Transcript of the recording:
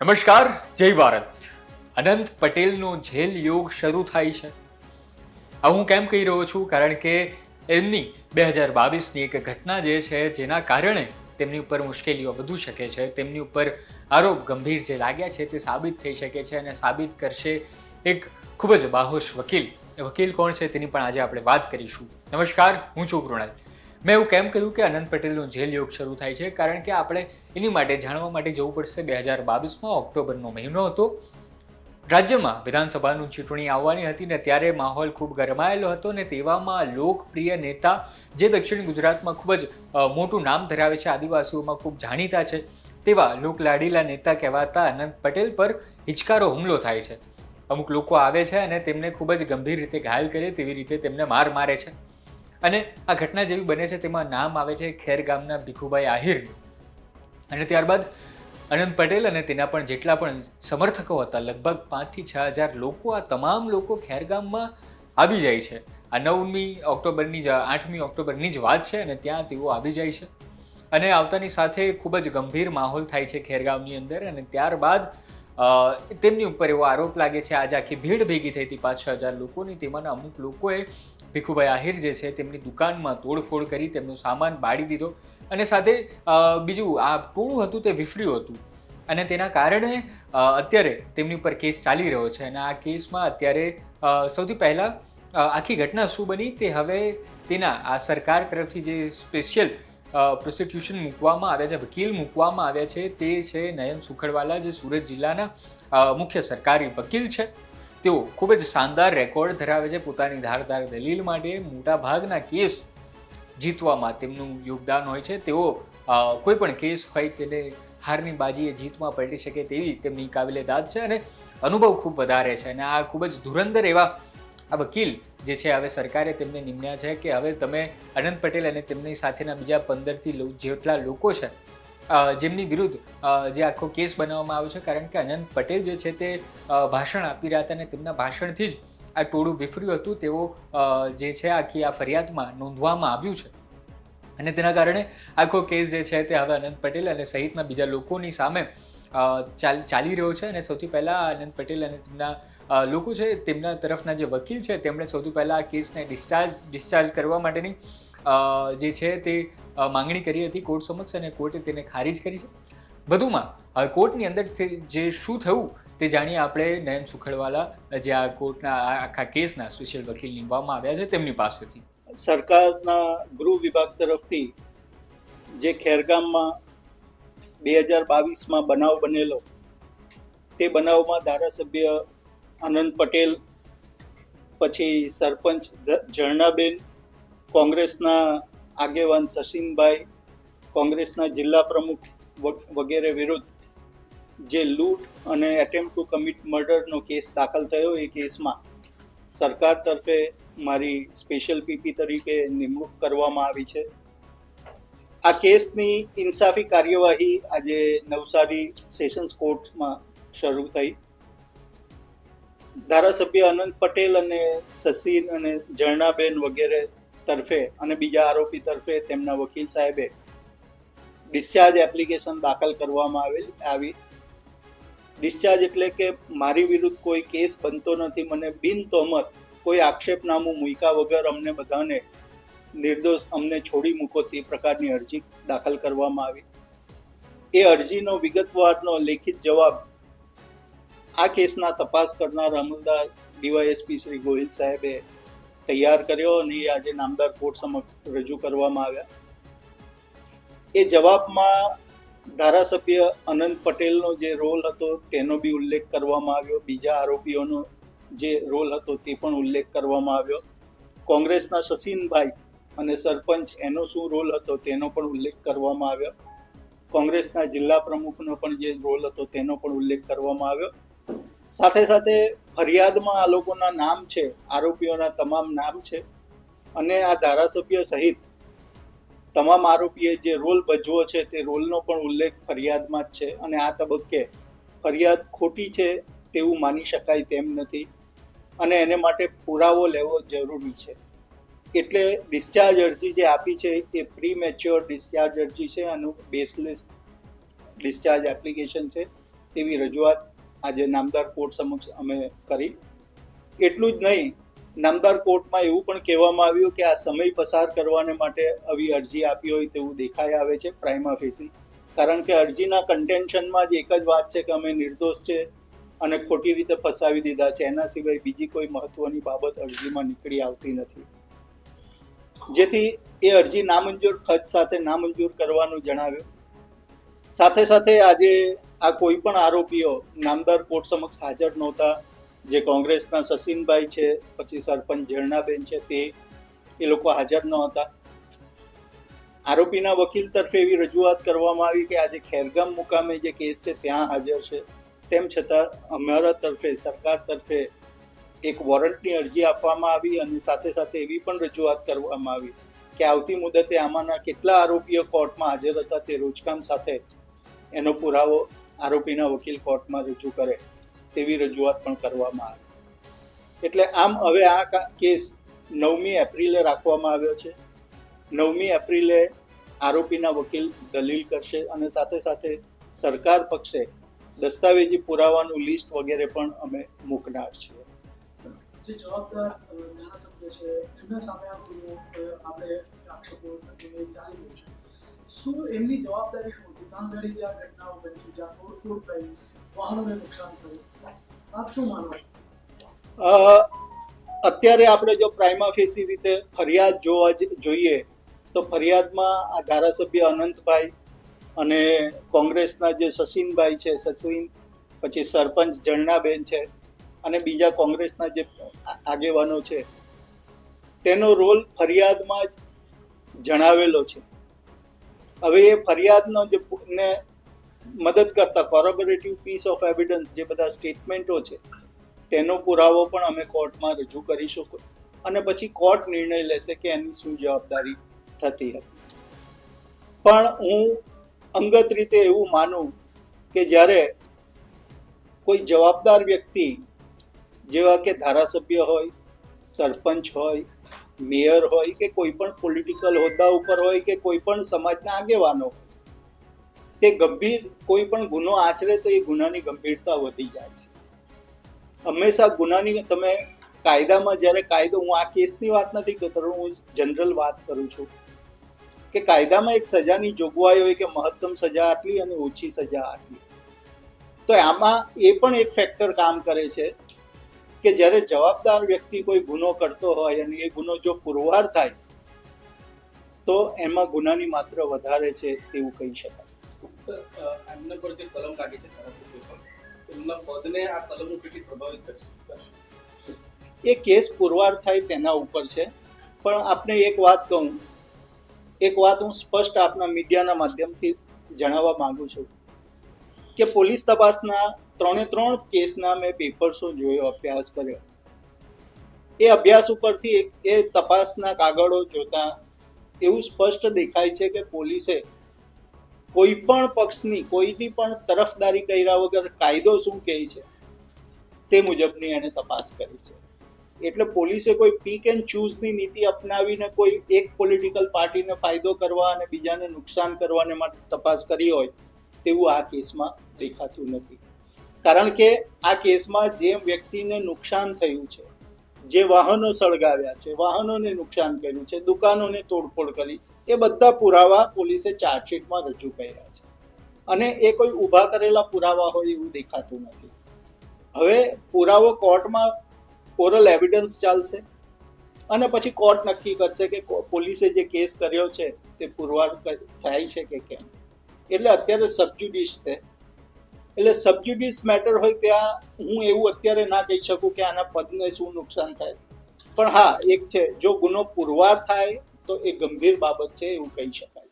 નમસ્કાર, જય ભારત. અનંત પટેલનો જેલ યોગ શરૂ થાય છે. આ હું કેમ કહી રહ્યો છું? કારણ કે એમની 2022ની એક ઘટના જે છે જેના કારણે તેમની ઉપર મુશ્કેલીઓ વધુ શકે છે, તેમની ઉપર આરોપ ગંભીર જે લાગ્યા છે તે સાબિત થઈ શકે છે અને સાબિત કરશે એક ખૂબ જ બાહોશ વકીલ. એ વકીલ કોણ છે તેની પણ આજે આપણે વાત કરીશું. નમસ્કાર, હું છું કૃણાલ. મેં એવું કેમ કહ્યું કે અનંત પટેલનો જેલ યોગ શરૂ થાય છે? કારણ કે આપણે એની માટે જાણવા માટે જવું પડશે. 2022માં ઓક્ટોબરનો મહિનો હતો. રાજ્યમાં વિધાનસભાની ચૂંટણી આવવાની હતી ને ત્યારે માહોલ ખૂબ ગરમાયેલો હતો ને તેવામાં લોકપ્રિય નેતા જે દક્ષિણ ગુજરાતમાં ખૂબ જ મોટું નામ ધરાવે છે, આદિવાસીઓમાં ખૂબ જાણીતા છે, તેવા લોકલાડીલા નેતા કહેવાતા અનંત પટેલ પર હિચકારો હુમલો થાય છે. અમુક લોકો આવે છે અને તેમને ખૂબ જ ગંભીર રીતે ઘાયલ કરે તેવી રીતે તેમને મારે છે. અને આ ઘટના જેવી બને છે તેમાં નામ આવે છે ખેર ગામના ભીખુભાઈ આહિર. અને ત્યારબાદ અનંત પટેલ અને તેના પણ જેટલા પણ સમર્થકો હતા, લગભગ 5 થી 6 હજાર લોકો, આ તમામ લોકો ખેરગામમાં આવી જાય છે. આ 9મી ઓક્ટોબરની 8મી ઓક્ટોબરની જ વાત છે અને ત્યાં તેઓ આવી જાય છે અને આવતાની સાથે ખૂબ જ ગંભીર માહોલ થાય છે ખેરગામની અંદર. અને ત્યારબાદ તેમની ઉપર એવો આરોપ લાગે છે, આજે આખી ભીડ ભેગી થઈ હતી 5-6 હજાર લોકોની, તેમાંના અમુક લોકોએ ભીખુભાઈ આહિર જે છે તેમની દુકાનમાં તોડફોડ કરી, તેમનો સામાન બાળી દીધો અને સાથે બીજું આ ટોળું હતું તે વિફર્યું હતું. અને તેના કારણે અત્યારે તેમની પર કેસ ચાલી રહ્યો છે. અને આ કેસમાં અત્યારે સૌથી પહેલાં આખી ઘટના શું બની તે હવે તેના આ સરકાર તરફથી જે સ્પેશિયલ પ્રોસિક્યુશન મૂકવામાં આવ્યા છે, વકીલ મૂકવામાં આવ્યા છે, તે છે નયન સુખડવાલા, જે સુરત જિલ્લાના મુખ્ય સરકારી વકીલ છે. તેઓ ખૂબ જ શાનદાર રેકોર્ડ ધરાવે છે પોતાની ધારદાર દલીલ માટે. મોટા ભાગના કેસ જીતવામાં તેમનું યોગદાન હોય છે. તેઓ કોઈ પણ કેસ હોય તેને હારની બાજીએ જીતમાં પલટી શકે તેવી તેમની કાબિલેદાદ છે અને અનુભવ ખૂબ વધારે છે. અને આ ખૂબ જ ધુરંધર એવા આ વકીલ જે છે, હવે સરકારે તેમને નિમ્યા છે કે હવે તમે અનંત પટેલ અને તેમની સાથેના બીજા 15થી જેટલા લોકો છે જેમની વિરુદ્ધ જે આખો કેસ બનાવવામાં આવ્યો છે, કારણ કે અનંત પટેલ જે છે તે ભાષણ આપી રહ્યા હતા અને તેમના ભાષણથી જ આ ટોળું વિફર્યું હતું, તેઓ જે છે આખી આ ફરિયાદમાં નોંધવામાં આવ્યું છે. અને તેના કારણે આખો કેસ જે છે તે હવે અનંત પટેલ અને સહિતના બીજા લોકોની સામે ચાલી રહ્યો છે. અને સૌથી પહેલાં અનંત પટેલ અને તેમના લોકો છે, તેમના તરફના જે વકીલ છે, તેમણે સૌથી પહેલાં આ કેસને ડિસ્ચાર્જ કરવા માટેની જે છે તે માંગણી કરી હતી કોર્ટ સમક્ષ અને કોર્ટે તેને ખારીજ કરી છે. વધુમાં કોર્ટની અંદર જે શું થયું તે જાણીએ આપણે નયન સુખડવાલા, જે આ કોર્ટના આખા કેસના સ્પેશિયલ વકીલ નિમવામાં આવ્યા છે, તેમની પાસેથી. સરકારના ગૃહ વિભાગ તરફથી જે ખેરગામમાં 2022માં બનાવ બનેલો, તે બનાવમાં ધારાસભ્ય આનંદ પટેલ, પછી સરપંચ ઝરણાબેન, કોંગ્રેસના આગેવાન સસીનભાઈ, કોંગ્રેસના જિલ્લા પ્રમુખ વગેરે વિરુદ્ધ જે લૂંટ અને એટેમ્પ્ટ ટુ કમિટ મર્ડરનો કેસ દાખલ થયો, એ કેસમાં સરકાર તરફે મારી સ્પેશિયલ પીપી તરીકે નિમણૂક કરવામાં આવી છે. આ કેસની ઇન્સાફી કાર્યવાહી આજે નવસારી સેશન્સ કોર્ટમાં શરૂ થઈ. ધારાસભ્ય અનંત પટેલ અને સસીન અને ઝરણાબેન વગેરે તરફે અને બીજા આરોપી તરફે તેમના વકીલ સાહેબે ડિસ્ચાર્જ એપ્લિકેશન દાખલ કરવામાં આવી. ડિસ્ચાર્જ એટલે કે મારી વિરુદ્ધ કોઈ કેસ બનતો નથી, મને બિન તોહમત કોઈ આક્ષેપનામું મૂક્યા વગર અમને બધાને નિર્દોષ અમને છોડી મૂકો તે પ્રકારની અરજી દાખલ કરવામાં આવી. એ અરજીનો વિગતવારનો લેખિત જવાબ આ કેસના તપાસ કરનાર અમલદાર ડીવાયએસપી શ્રી ગોહિલ સાહેબે તૈયાર કર્યો અને એ આજે નામદાર કોર્ટ સમક્ષ રજૂ કરવામાં આવ્યા. એ જવાબમાં ધારાસભ્ય અનંત પટેલનો જે રોલ હતો તેનો બી ઉલ્લેખ કરવામાં આવ્યો, બીજા આરોપીઓનો જે રોલ હતો તે પણ ઉલ્લેખ કરવામાં આવ્યો, કોંગ્રેસના સસીનભાઈ અને સરપંચ એનો શું રોલ હતો તેનો પણ ઉલ્લેખ કરવામાં આવ્યો, કોંગ્રેસના જિલ્લા પ્રમુખનો પણ જે રોલ હતો તેનો પણ ઉલ્લેખ કરવામાં આવ્યો. સાથે સાથે ફરિયાદમાં આ લોકોના નામ છે, આરોપીઓના તમામ નામ છે અને આ ધારાસભ્ય સહિત તમામ આરોપીએ જે રોલ ભજવો છે તે રોલનો પણ ઉલ્લેખ ફરિયાદમાં જ છે. અને આ તબક્કે ફરિયાદ ખોટી છે તેવું માની શકાય તેમ નથી અને એને માટે પુરાવો લેવો જરૂરી છે. એટલે ડિસ્ચાર્જ અરજી જે આપી છે એ પ્રી મેચ્યોર ડિસ્ચાર્જ અરજી છે અને બેસલેસ ડિસ્ચાર્જ એપ્લિકેશન છે. તેવી રજૂઆત આજે નામદાર કોર્ટ સમક્ષ અમે કરી. એટલું જ નહીં, નામદાર કોર્ટમાં એવું પણ કહેવામાં આવ્યું કે આ સમય પસાર કરવાને માટે આવી અરજી આપી હોય તેવું દેખાઈ આવે છે પ્રાઇમા ફેસી, કારણ કે અરજીના કન્ટેન્શનમાં જ એક જ વાત છે કે અમે નિર્દોષ છે અને ખોટી રીતે ફસાવી દીધા છે. એના સિવાય બીજી કોઈ મહત્વની બાબત અરજીમાં નીકળી આવતી નથી, જેથી એ અરજી નામંજૂર ખર્ચ સાથે નામંજૂર કરવાનું જણાવ્યું. સાથે સાથે આજે આ કોઈ પણ આરોપીઓ નામદાર કોર્ટ સમક્ષ હાજર નહોતા. જે કોંગ્રેસના સસીનભાઈ છે, પછી સરપંચ ઝરણાબેન છે, એ લોકો હાજર ન હતા. આરોપીના વકીલ તરફે એવી રજૂઆત કરવામાં આવી કે આજે ખેરગામ મુકામે જે કેસ છે ત્યાં હાજર છે, તેમ છતાં અમારા તરફે, સરકાર તરફે એક વોરંટની અરજી આપવામાં આવી અને સાથે સાથે એવી પણ રજૂઆત કરવામાં આવી કે આવતી મુદતે આમાંના કેટલા આરોપીઓ કોર્ટમાં હાજર હતા તે રોજકામ સાથે એનો પુરાવો આરોપીના વકીલ કોર્ટમાં રજૂ કરે તેવી રજૂઆત પણ કરવામાં આવી. એટલે આમ હવે આ કેસ 9મી એપ્રિલે રાખવામાં આવ્યો છે. 9મી એપ્રિલે આરોપીના વકીલ દલીલ કરશે અને સાથે સાથે સરકાર પક્ષે દસ્તાવેજી પુરાવાનું લિસ્ટ વગેરે પણ અમે મૂકનાર છીએ. જે જવાબદાર ધારાસભ્ય છે એમના સામે આપણે આક્ષેપો ચાલી રહ્યું છે, શું એમની જવાબદારી શું હતી? તાંડળી જે આ ઘટનાઓ બની, જ્યાં તોડફોડ થઈ, વાહનોને નુકસાન થયું, આપ શું માનો છો? અત્યારે આપણે જો પ્રાઇમા ફેસી રીતે ફરિયાદ જોઈએ તો ફરિયાદમાં આ ધારાસભ્ય અનંતભાઈ અને કોંગ્રેસના જે સસીનભાઈ છે, પછી સરપંચ ઝરણાબેન છે અને બીજા કોંગ્રેસના જે આગેવાનો છે, તેનો રોલ ફરિયાદમાં જ જણાવેલો છે. હવે એ ફરિયાદનો જે ને મદદ કરતા કોરોબોરેટિવ પીસ ઓફ એવિડન્સ, જે બધા સ્ટેટમેન્ટો છે, તેનો પુરાવો પણ અમે કોર્ટમાં રજૂ કરીશું અને પછી કોર્ટ નિર્ણય લેશે કે એની શું જવાબદારી થતી હતી. પણ હું અંગત રીતે એવું માનું કે જ્યારે કોઈ જવાબદાર વ્યક્તિ જેવા કે ધારાસભ્ય હોય, સરપંચ હોય, મેયર હોય કે કોઈ પણ પોલિટિકલ હોદ્દા ઉપર હોય કે કોઈ પણ સમાજના આગેવાનો હોય, તે ગંભીર કોઈ પણ ગુનો આચરે તો એ ગુનાની ગંભીરતા વધી જાય છે. હંમેશા ગુનાની તમે કાયદામાં જ્યારે કાયદો, હું આ કેસની વાત નથી કરતો, હું જનરલ વાત કરું છું કે કાયદામાં એક સજાની જોગવાઈ હોય કે મહત્તમ સજા આટલી અને ઓછી સજા આટલી. તો આમાં એ પણ એક ફેક્ટર કામ કરે છે કે જ્યારે જવાબદાર વ્યક્તિ કોઈ ગુનો કરતો હોય અને એ ગુનો જો પુરવાર થાય તો એમાં ગુનાની માત્રા વધારે છે તેવું કહી શકાય. સર, એમના પર જે કલમ લાગી છે ધારાસભ્ય પર, એમના પદને આ કલમો કેટલી પ્રભાવિત કરશે? એ કેસ પુરવાર થાય તેના ઉપર છે. પણ આપને એક વાત હું સ્પષ્ટ આપના મીડિયાના માધ્યમથી જણાવવા માંગુ છું કે પોલીસ તપાસના 3 કેસના મેં પેપર્સો જોયો, અભ્યાસ કર્યો. એ અભ્યાસ ઉપરથી એ તપાસના કાગળો જોતા એવું સ્પષ્ટ દેખાય છે કે પોલીસે કોઈ પણ પક્ષની કોઈની પણ તરફદારી કર્યા વગર કાયદો શું કહે છે તે મુજબની એને તપાસ કરી છે. એટલે પોલીસે કોઈ પીક એન્ડ ચૂઝની નીતિ અપનાવીને કોઈ એક પોલિટિકલ પાર્ટીને ફાયદો કરવા અને બીજાને નુકસાન કરવાને માટે તપાસ કરી હોય તેવું આ કેસમાં દેખાતું નથી. કારણ કે આ કેસમાં જે વ્યક્તિને નુકસાન થયું છે, જે વાહનો સળગાવ્યા છે, વાહનોને નુકસાન કર્યું છે, દુકાનોને તોડફોડ કરી, એ બધા પુરાવા પોલીસે ચાર્જશીટમાં રજૂ કર્યા છે અને એ કોઈ ઊભા કરેલા પુરાવા હોય એવું દેખાતું નથી. હવે પુરાવો કોર્ટમાં ઓરલ એવિડન્સ ચાલશે અને પછી કોર્ટ નક્કી કરશે કે પોલીસે જે કેસ કર્યો છે તે પુરવાર થાય છે કે કેમ. એટલે અત્યારે સબજ્યુડિસ છે. એટલે સબજ્યુડિસ મેટર હોય ત્યાં હું એવું અત્યારે ના કહી શકું કે આના પદને શું નુકસાન થાય. પણ હા, એક છે, જો ગુનો પુરવાર થાય તો એ ગંભીર બાબત છે એવું કહી શકાય.